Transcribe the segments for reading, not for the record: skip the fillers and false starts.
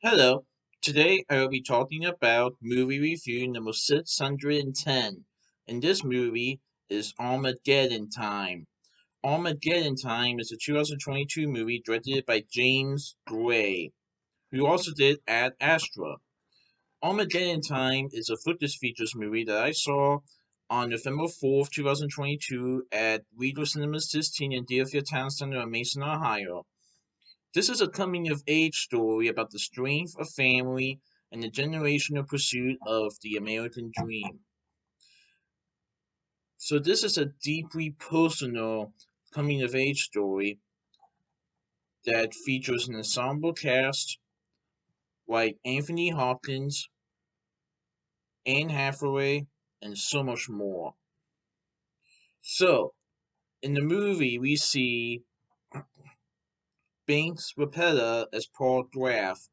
Hello. Today I will be talking about movie review number 610. And this movie is Armageddon Time. Armageddon Time is a 2022 movie directed by James Gray, who also did Ad Astra. Armageddon Time is a footage features movie that I saw on November 4th, 2022 at Regal Cinemas 16 in Deerfield Towne Center in Mason, Ohio. This is a coming of age story about the strength of family and the generational pursuit of the American dream. So, this is a deeply personal coming of age story that features an ensemble cast like Anthony Hopkins, Anne Hathaway, and so much more. So, in the movie, we see Banks Rapetta as Paul Graff,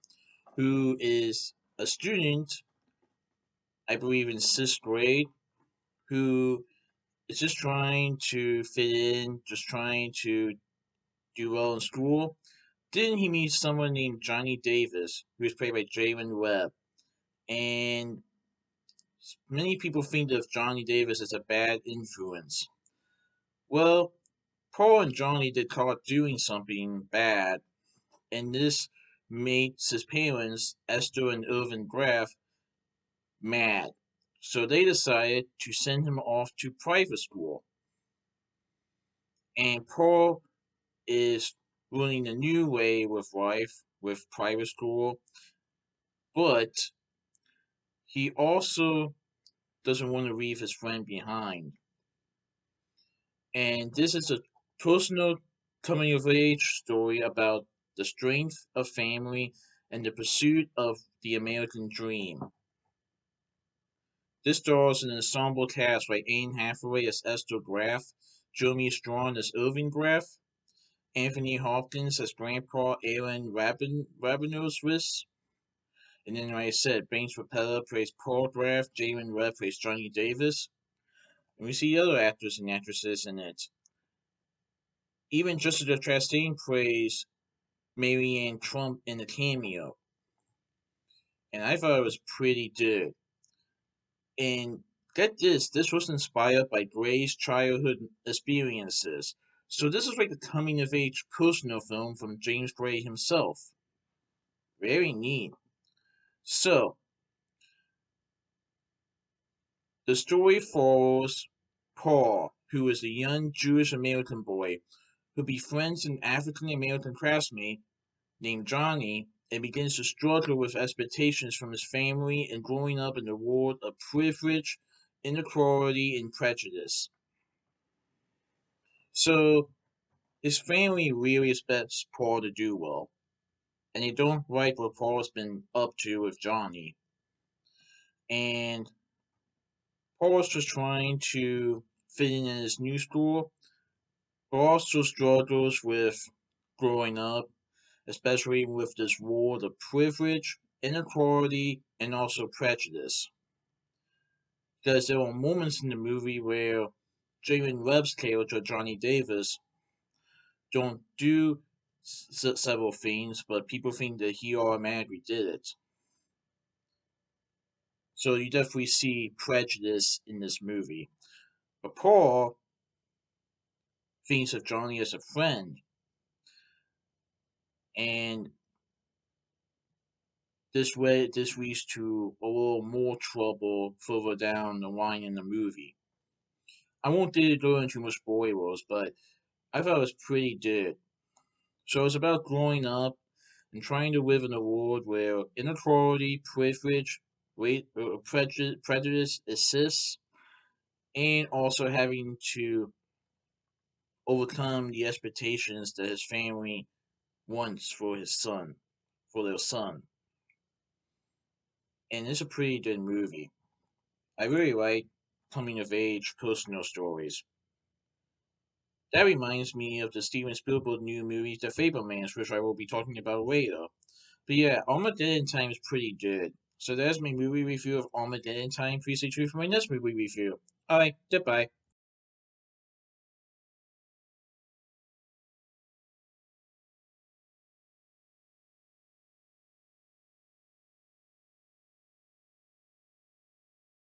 who is a student, I believe, in sixth grade, who is just trying to fit in, just trying to do well in school. Then he meets someone named Johnny Davis, who is played by Jalen Webb. And many people think of Johnny Davis as a bad influence. Well, Paul and Johnny get caught doing something bad, and this makes his parents, Esther and Irvin Graff, mad. So they decided to send him off to private school. And Paul is learning a new way with life with private school, but he also doesn't want to leave his friend behind. And this is a personal coming of age story about the strength of family and the pursuit of the American dream. This stars an ensemble cast by Anne Hathaway as Esther Graff, Jeremy Strong as Irving Graff, Anthony Hopkins as Grandpa Aaron Rabinowitz. And then, like I said, Banks Rapetta plays Paul Graff, Jalen Webb plays Johnny Davis, and we see other actors and actresses in it. Even Jessica Chastain plays Marianne Trump in the cameo, and I thought it was pretty good. And get this, this was inspired by Gray's childhood experiences. So this is like a coming of age personal film from James Gray himself. Very neat. So, the story follows Paul, who is a young Jewish American boy who befriends an African American classmate named Johnny and begins to struggle with expectations from his family and growing up in a world of privilege, inequality, and prejudice. So, his family really expects Paul to do well, and they don't like what Paul's been up to with Johnny. And Paul's just trying to fit in his new school, but also struggles with growing up, especially with this world of privilege, inequality, and also prejudice. Because there are moments in the movie where Jalen Webb's character, Johnny Davis, don't do several things, but people think that he automatically did it. So you definitely see prejudice in this movie. But Paul thinks of Johnny as a friend, and this leads to a little more trouble further down the line in the movie. I won't go into much spoilers, but I thought it was pretty good. So it's about growing up and trying to live in a world where inequality, privilege, prejudice exists, and also having to overcome the expectations that his family wants for their son. And it's a pretty good movie. I really like coming of age personal stories. That reminds me of the Steven Spielberg new movie, The Fablemans, which I will be talking about later. But yeah, Armageddon Time is pretty good. So there's my movie review of Armageddon Time. Please stay tuned for my next movie review. Alright, goodbye.